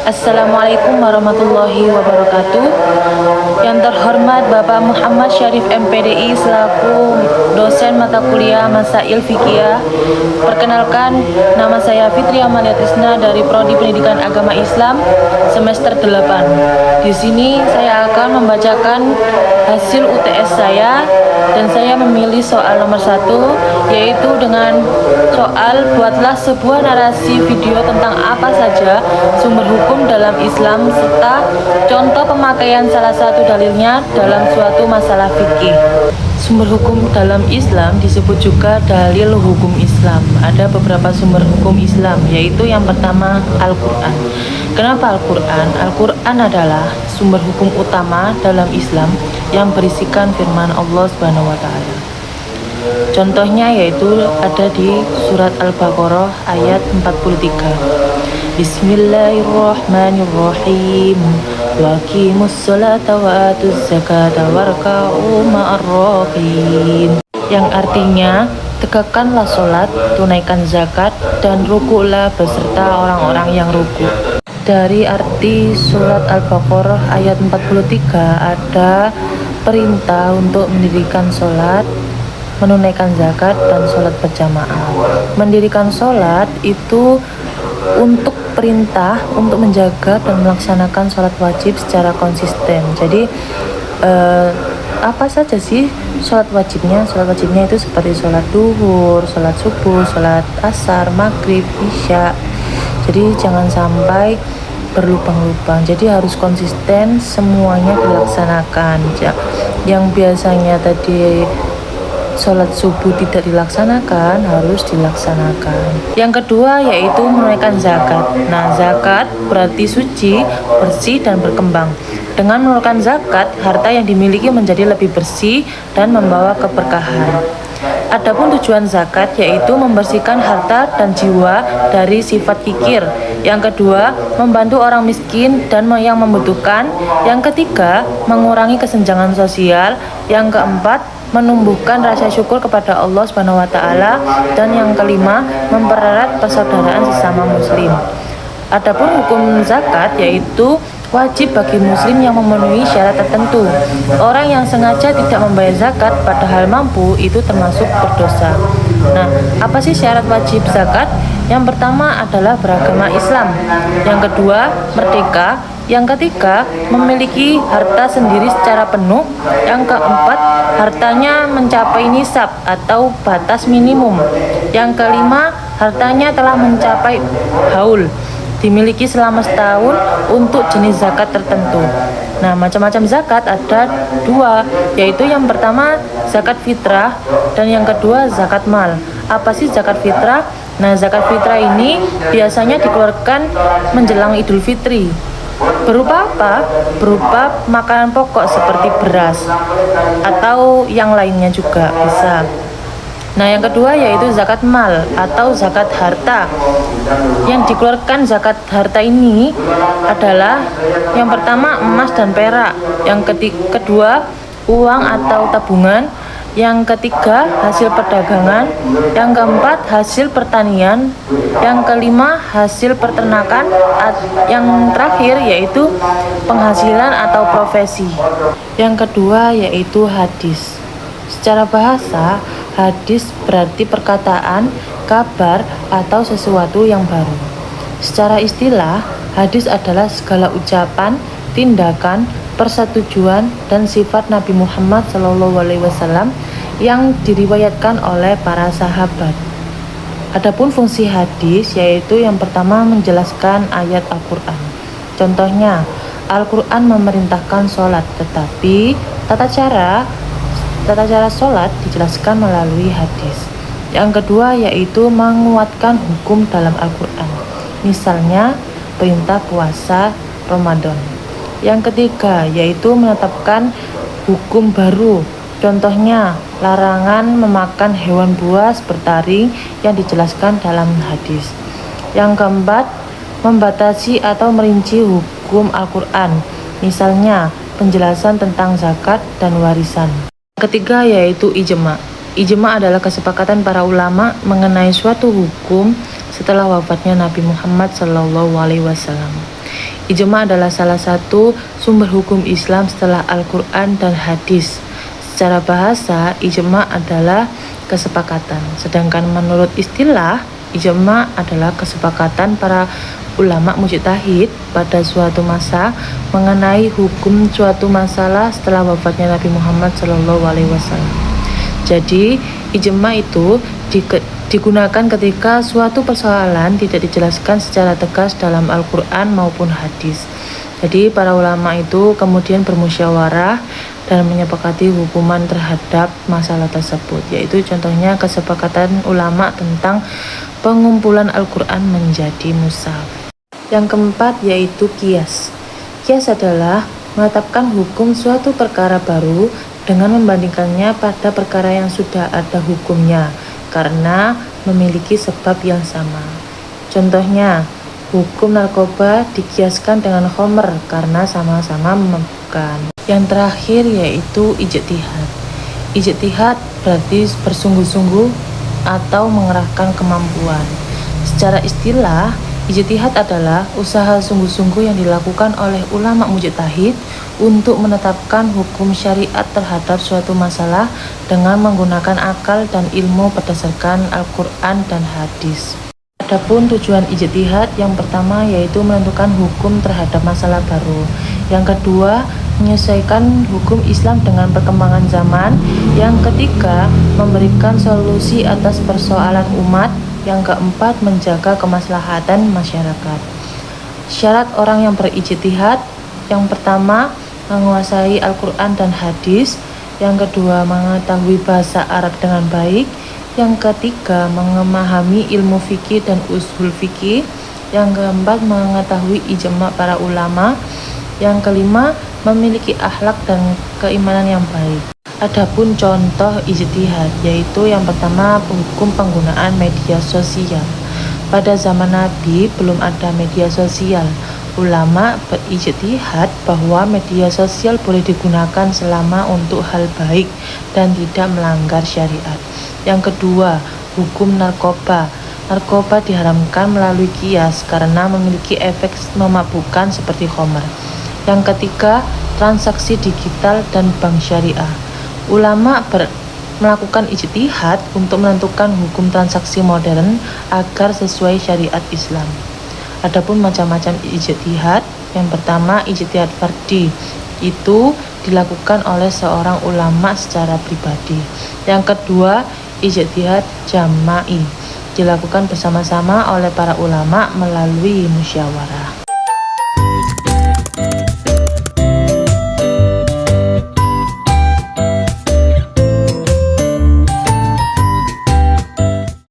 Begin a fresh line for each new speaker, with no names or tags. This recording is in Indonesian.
Assalamualaikum warahmatullahi wabarakatuh. Yang terhormat Bapak Muhammad Syarif MPDI selaku dosen mata kuliah Masail Fikih. Perkenalkan, nama saya Fitri Amalia Trisna dari Prodi Pendidikan Agama Islam semester 8. Di sini saya akan membacakan hasil UTS saya dan saya memilih soal nomor 1, yaitu dengan soal buatlah sebuah narasi video tentang apa saja sumber hukum dalam Islam serta contoh pemakaian salah satu dalilnya dalam suatu masalah fikih. Sumber hukum dalam Islam disebut juga dalil hukum Islam. Ada beberapa sumber hukum Islam, yaitu yang pertama Al-Quran. Kenapa Al-Quran? Al-Quran adalah sumber hukum utama dalam Islam yang berisikan firman Allah Subhanahu wa Ta'ala. Contohnya yaitu ada di surat Al-Baqarah ayat 43. Bismillahirrahmanirrahim. Waqimus sholata wa atuz zakata warka'u ma'arrakin. Yang artinya, tegakkanlah sholat, tunaikan zakat, dan ruku'lah beserta orang-orang yang ruku'. Dari arti surat Al-Baqarah ayat 43 ada perintah untuk mendirikan sholat, menunaikan zakat, dan sholat berjamaah. Mendirikan sholat itu untuk perintah untuk menjaga dan melaksanakan sholat wajib secara konsisten. Jadi apa saja sih sholat wajibnya? Sholat wajibnya itu seperti sholat duhur, sholat subuh, sholat asar, maghrib, isya. Jadi jangan sampai berlubang-lubang. Jadi harus konsisten, semuanya dilaksanakan. Yang biasanya tadi sholat subuh tidak dilaksanakan, harus dilaksanakan. Yang kedua yaitu menunaikan zakat. Nah, zakat berarti suci, bersih, dan berkembang. Dengan menunaikan zakat, harta yang dimiliki menjadi lebih bersih dan membawa keberkahan. Adapun tujuan zakat yaitu membersihkan harta dan jiwa dari sifat kikir. Yang kedua, membantu orang miskin dan yang membutuhkan. Yang ketiga, mengurangi kesenjangan sosial. Yang keempat, menumbuhkan rasa syukur kepada Allah Subhanahu wa Ta'ala, dan yang kelima, mempererat persaudaraan sesama muslim. Adapun hukum zakat yaitu wajib bagi muslim yang memenuhi syarat tertentu. Orang yang sengaja tidak membayar zakat padahal mampu itu termasuk berdosa. Nah, apa sih syarat wajib zakat? Yang pertama adalah beragama Islam. Yang kedua, merdeka. Yang ketiga, memiliki harta sendiri secara penuh. Yang keempat, hartanya mencapai nisab atau batas minimum. Yang kelima, hartanya telah mencapai haul, dimiliki selama setahun untuk jenis zakat tertentu. Nah, macam-macam zakat ada dua, yaitu yang pertama zakat fitrah dan yang kedua zakat mal. Apa sih zakat fitrah? Nah, zakat fitrah ini biasanya dikeluarkan menjelang Idul Fitri. Berupa apa? Berupa makanan pokok seperti beras atau yang lainnya juga bisa. Nah, yang kedua yaitu zakat mal atau zakat harta. Yang dikeluarkan zakat harta ini adalah yang pertama emas dan perak, yang kedua uang atau tabungan, yang ketiga hasil perdagangan, yang keempat hasil pertanian, yang kelima hasil peternakan, yang terakhir yaitu penghasilan atau profesi. Yang kedua yaitu hadis. Secara bahasa, hadis berarti perkataan, kabar, atau sesuatu yang baru. Secara istilah, hadis adalah segala ucapan, tindakan, persetujuan, dan sifat Nabi Muhammad SAW yang diriwayatkan oleh para sahabat. Adapun fungsi hadis yaitu yang pertama menjelaskan ayat Al-Quran. Contohnya, Al-Quran memerintahkan sholat, tetapi tata cara sholat dijelaskan melalui hadis. Yang kedua yaitu menguatkan hukum dalam Al-Quran. Misalnya perintah puasa Ramadan. Yang ketiga yaitu menetapkan hukum baru. Contohnya larangan memakan hewan buas bertaring yang dijelaskan dalam hadis. Yang keempat, membatasi atau merinci hukum Al-Quran, misalnya penjelasan tentang zakat dan warisan. Ketiga yaitu ijma. Ijma adalah kesepakatan para ulama mengenai suatu hukum setelah wafatnya Nabi Muhammad SAW. Ijma adalah salah satu sumber hukum Islam setelah Al-Quran dan hadis. Secara bahasa, ijma adalah kesepakatan. Sedangkan menurut istilah, ijma adalah kesepakatan para ulama mujtahid pada suatu masa mengenai hukum suatu masalah setelah wafatnya Nabi Muhammad SAW. Jadi, ijma itu digunakan ketika suatu persoalan tidak dijelaskan secara tegas dalam Al-Quran maupun hadis. Jadi, para ulama itu kemudian bermusyawarah dan menyepakati hukuman terhadap masalah tersebut, yaitu contohnya kesepakatan ulama tentang pengumpulan Al-Quran menjadi mushaf. Yang keempat yaitu qiyas. Qiyas adalah menetapkan hukum suatu perkara baru dengan membandingkannya pada perkara yang sudah ada hukumnya karena memiliki sebab yang sama. Contohnya, hukum narkoba dikiaskan dengan khamr karena sama-sama memabukkan. Yang terakhir yaitu ijtihad. Ijtihad berarti bersungguh-sungguh atau mengerahkan kemampuan. Secara istilah, ijtihad adalah usaha sungguh-sungguh yang dilakukan oleh ulama mujtahid untuk menetapkan hukum syariat terhadap suatu masalah dengan menggunakan akal dan ilmu berdasarkan Al-Quran dan hadis. Adapun tujuan ijtihad, yang pertama yaitu menentukan hukum terhadap masalah baru. Yang kedua, menyesuaikan hukum Islam dengan perkembangan zaman. Yang ketiga, memberikan solusi atas persoalan umat. Yang keempat, menjaga kemaslahatan masyarakat. Syarat orang yang berijtihad, yang pertama, menguasai Al-Quran dan hadis. Yang kedua, mengetahui bahasa Arab dengan baik. Yang ketiga, memahami ilmu fikih dan usul fikih. Yang keempat, mengetahui ijma para ulama. Yang kelima, memiliki akhlak dan keimanan yang baik. Adapun contoh ijtihad, yaitu yang pertama, hukum penggunaan media sosial. Pada zaman Nabi belum ada media sosial. Ulama berijtihad bahwa media sosial boleh digunakan selama untuk hal baik dan tidak melanggar syariat. Yang kedua, hukum narkoba. Narkoba diharamkan melalui qiyas karena memiliki efek memabukkan seperti khamr. Yang ketiga, transaksi digital dan bank syariah. Ulama melakukan ijtihad untuk menentukan hukum transaksi modern agar sesuai syariat Islam. Adapun macam-macam ijtihad, yang pertama ijtihad fardhi, itu dilakukan oleh seorang ulama secara pribadi. Yang kedua, ijtihad jama'i, dilakukan bersama-sama oleh para ulama melalui musyawarah.